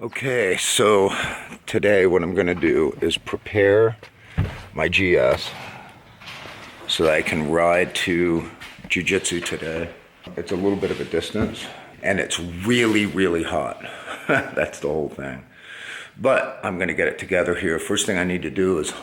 Okay, so today what I'm gonna do is prepare my GS so that I can ride to Jiu Jitsu today. It's a little bit of a distance and it's really, really hot. That's the whole thing. But I'm gonna get it together here. First thing I need to do is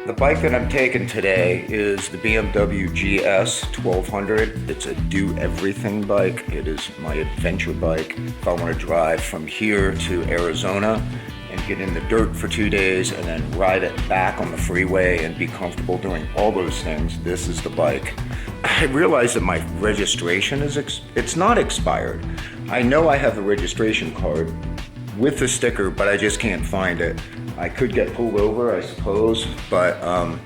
the bike that I'm taking today is the BMW GS 1200. It's a do-everything bike. It is my adventure bike. If I want to drive from here to Arizona and get in the dirt for 2 days and then ride it back on the freeway and be comfortable doing all those things, this is the bike. I realize that my registration it's not expired. I know I have the registration card with the sticker, but I just can't find it. I could get pulled over, I suppose, but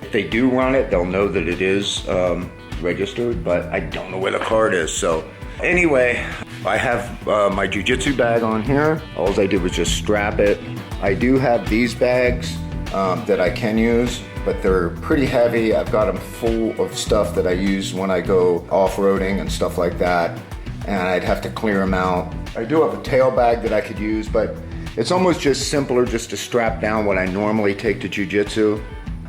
if they do run it, they'll know that it is registered, but I don't know where the card is. So anyway, I have my jiu-jitsu bag on here. All I did was just strap it. I do have these bags that I can use, but they're pretty heavy. I've got them full of stuff that I use when I go off-roading and stuff like that, and I'd have to clear them out. I do have a tail bag that I could use, but it's almost just simpler just to strap down what I normally take to jiu-jitsu.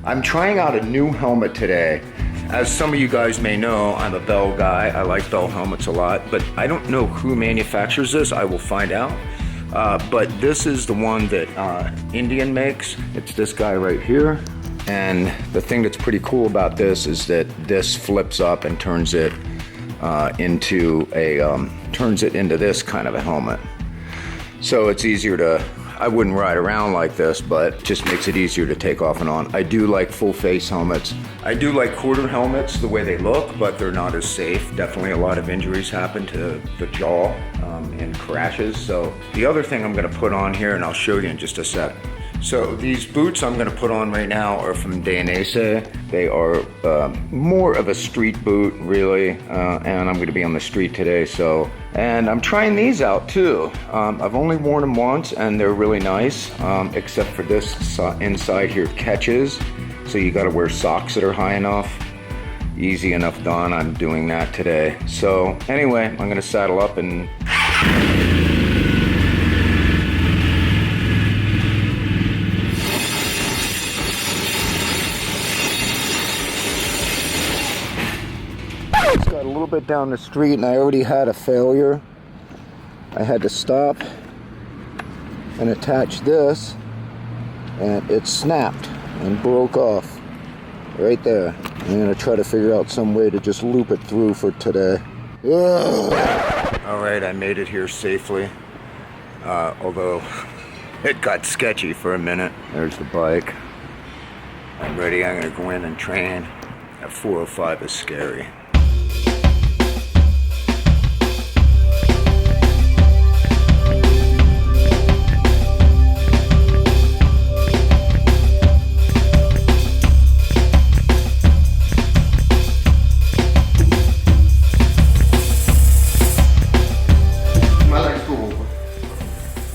I'm trying out a new helmet today. As some of you guys may know, I'm a Bell guy. I like Bell helmets a lot, but I don't know who manufactures this. I will find out. But this is the one that Indian makes. It's this guy right here. And the thing that's pretty cool about this is that this flips up and turns it into this kind of a helmet. So it's easier to, I wouldn't ride around like this, but it just makes it easier to take off and on. I do like full face helmets. I do like quarter helmets the way they look, but they're not as safe. Definitely a lot of injuries happen to the jaw in crashes. So the other thing I'm gonna put on here, and I'll show you in just a sec. So these boots I'm gonna put on right now are from Dainese. They are more of a street boot, really, and I'm gonna be on the street today, so. And I'm trying these out too. I've only worn them once and they're really nice, except for this inside here catches. So you gotta wear socks that are high enough. Easy enough done, I'm doing that today. So anyway, I'm gonna saddle up and got a little bit down the street and I already had a failure. I had to stop and attach this and it snapped and broke off right there. I'm gonna try to figure out some way to just loop it through for today. All right, I made it here safely, although it got sketchy for a minute. There's the bike. I'm ready. I'm gonna go in and train. That 405 is scary.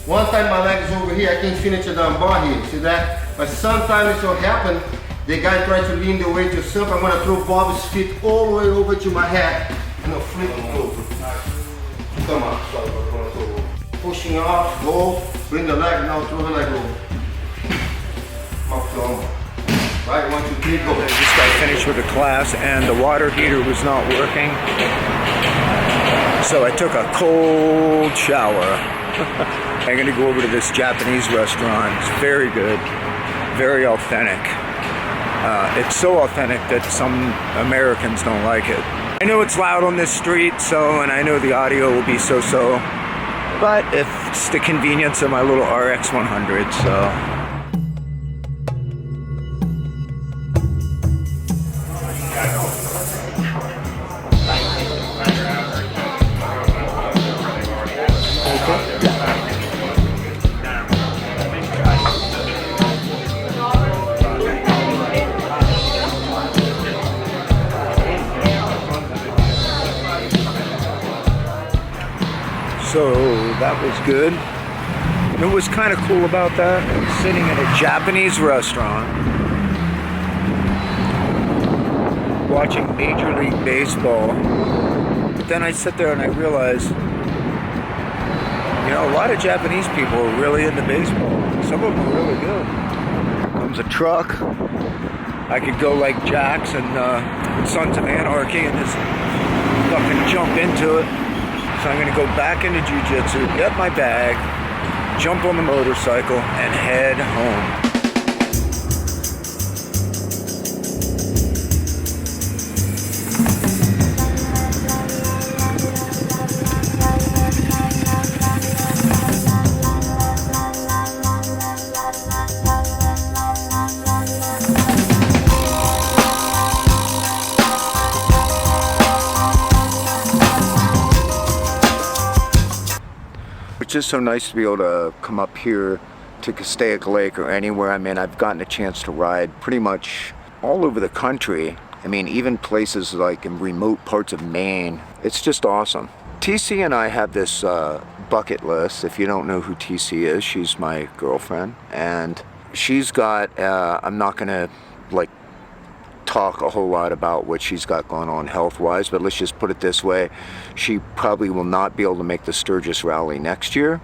One time my leg is over here, I can finish the bar here, see that? But sometimes it will happen, the guy tries to lean the weight to something, I'm gonna throw Bob's feet all the way over to my head, and I'll flip it over. Come on, pushing off, go, bring the leg, now throw the leg over. Right, 1, 2, 3, go. I just got finished with the class and the water heater was not working. So I took a cold shower. I'm gonna go over to this Japanese restaurant. It's very good, very authentic. It's so authentic that some Americans don't like it. I know it's loud on this street, and I know the audio will be so-so, but it's the convenience of my little RX 100, so. So that was good. What was kind of cool about that, sitting at a Japanese restaurant watching Major League Baseball. But then I sit there and I realize, you know, a lot of Japanese people are really into baseball. Some of them are really good. Here comes a truck. I could go like Jax and Sons of Anarchy and just fucking jump into it. So I'm gonna go back into Jiu Jitsu, get my bag, jump on the motorcycle, and head home. It's just so nice to be able to come up here to Castaic Lake or anywhere. I mean, I've gotten a chance to ride pretty much all over the country. I mean, even places like in remote parts of Maine. It's just awesome. TC and I have this bucket list. If you don't know who TC is, she's my girlfriend. And she's got, I'm not gonna like talk a whole lot about what she's got going on health-wise, but let's just put it this way. She probably will not be able to make the Sturgis rally next year.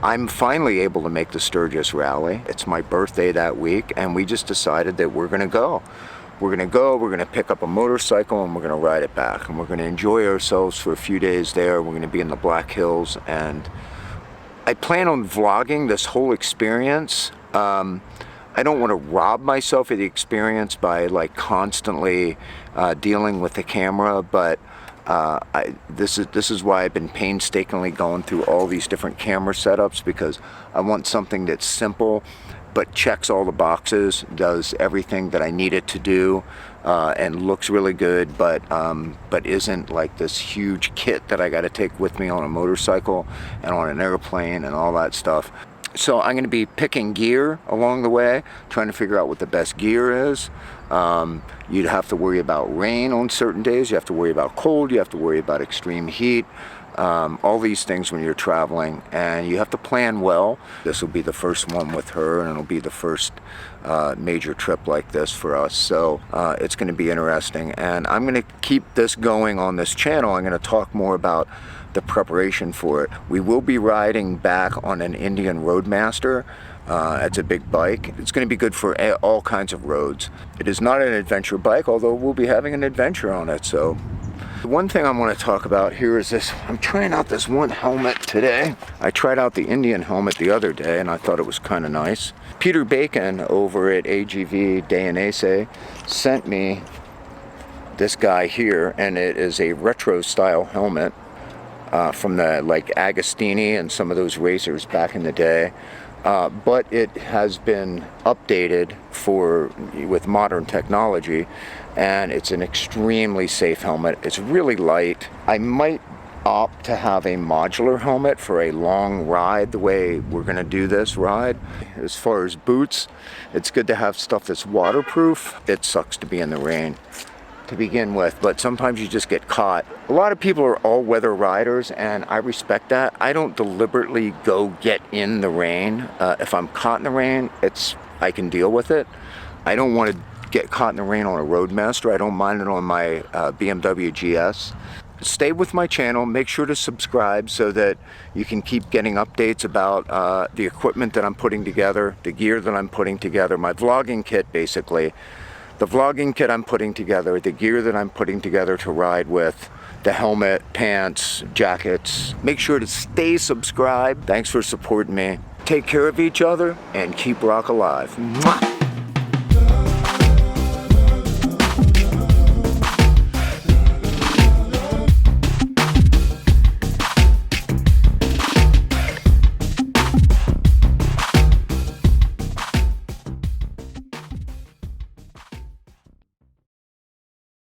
I'm finally able to make the Sturgis rally. It's my birthday that week, and we just decided that we're gonna go. We're gonna pick up a motorcycle and we're gonna ride it back, and we're gonna enjoy ourselves for a few days there. We're gonna be in the Black Hills, and I plan on vlogging this whole experience. I don't want to rob myself of the experience by like constantly dealing with the camera, but this is why I've been painstakingly going through all these different camera setups, because I want something that's simple but checks all the boxes, does everything that I need it to do, and looks really good, but isn't like this huge kit that I got to take with me on a motorcycle and on an airplane and all that stuff. So I'm going to be picking gear along the way, trying to figure out what the best gear is. You'd have to worry about rain on certain days. You have to worry about cold. You have to worry about extreme heat. All these things when you're traveling, and you have to plan well. This will be the first one with her, and it'll be the first major trip like this for us. So it's going to be interesting, and I'm going to keep this going on this channel. I'm going to talk more about the preparation for it. We will be riding back on an Indian Roadmaster. It's a big bike. It's going to be good for all kinds of roads. It is not an adventure bike, although we'll be having an adventure on it. So the one thing I want to talk about here is this. I'm trying out this one helmet today. I tried out the Indian helmet the other day and I thought it was kind of nice. Peter Bacon over at AGV Dayanese sent me this guy here, and it is a retro style helmet from the like Agostini and some of those racers back in the day. But it has been updated with modern technology, and it's an extremely safe helmet. It's really light. I might opt to have a modular helmet for a long ride, the way we're gonna do this ride. As far as boots, it's good to have stuff that's waterproof. It sucks to be in the rain to begin with, but sometimes you just get caught. A lot of people are all-weather riders, and I respect that. I don't deliberately go get in the rain. If I'm caught in the rain, I can deal with it. I don't want to get caught in the rain on a Roadmaster. I don't mind it on my BMW GS. Stay with my channel. Make sure to subscribe so that you can keep getting updates about the equipment that I'm putting together, the gear that I'm putting together, my vlogging kit basically. The vlogging kit I'm putting together, the gear that I'm putting together to ride with, the helmet, pants, jackets. Make sure to stay subscribed. Thanks for supporting me. Take care of each other and keep rock alive. Mwah!